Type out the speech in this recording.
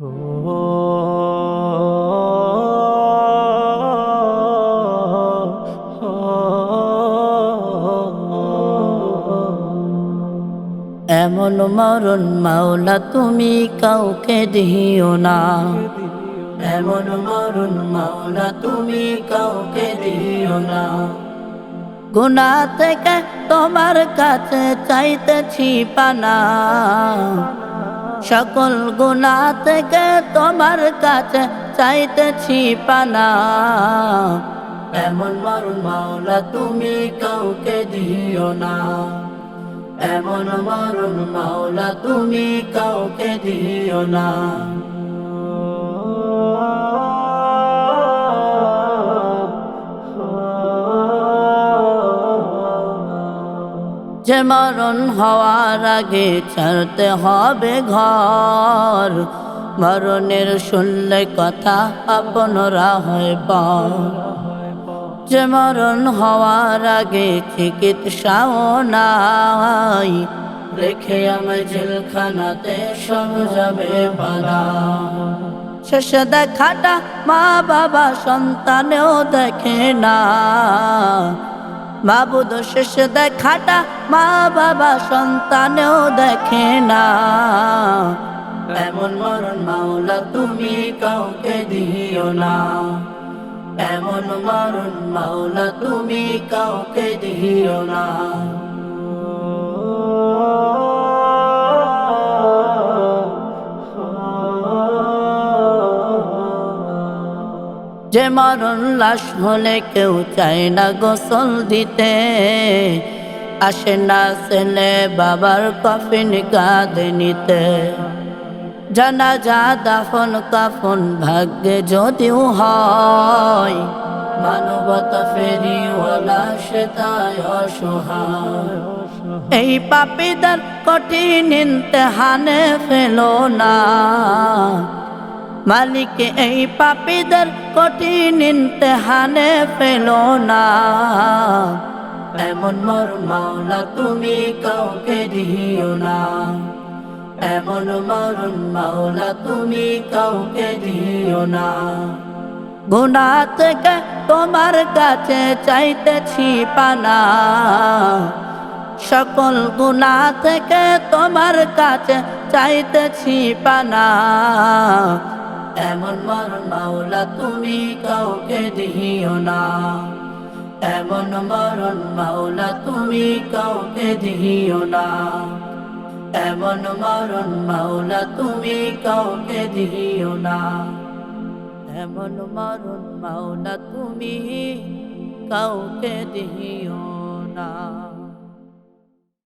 এমন মরণ মাওলা তুমি কাউকে দিও না, এমন মরণ মাওলা তুমি কাউকে দিও না। গুনাহ থেকে তোমার কাছে চাইতেছি পানা, সকল গুনাহ থেকে তোমার কাছে চাইতেছি পানা। এমন মরণ মাওলা তুমি কাউকে দিও না, এমন মরণ মাওলা তুমি কাউকে দিও না। যে মরণ হওয়ার আগে ছাড়তে হবে ঘর, মরণের শুনলে কথা আপনরা হয় পর। যে মরণ হওয়ার আগে চিকিৎসাও নাই, রেখে আমায় জেলখানাতে সব যাবে বাধা। শেষে দেখাটা মা বাবা সন্তানেও দেখে না, মাবুদ শেষে দেখাটা মা বাবা সন্তানেও দেখে না। এমন মরণ মাওলা তুমি কাউকে দিও না, এমন মরণ মাওলা তুমি কাউকে দিও না। যে মরণ লাশ হলে কেউ চায় না গোসল দিতে, আসে না ছেলে বাবার কফিন কাঁধে নিতে। জানাজা দাফন কাফন ভাগ্যে যদিও হয়, মানবতা ফেরিওয়ালা সে তাই অসহায়। এই পাপীদের কঠিন ইমতিহানে ফেলো না, মালিক এই পাপীদের কঠিন ইমতিহানে ফেলো না। এমন মরণ মাওলা তুমি কাউকে দিও না, এমন মরণ মাওলা তুমি কাউকে দিও না। গুনাহ থেকে তোমার কাছে চাইতেছি পানা, সকল গুনাহ থেকে তোমার কাছে চাইতেছি পানা। এমন মরণ মাওলা তুমি কাউকে দিও না, এমন মরণ মাওলা তুমি কাউকে দিও না, এমন মরণ মাওলা তুমি কাউকে দিও না, এমন মরণ মাওলা তুমি কাউকে দিও না।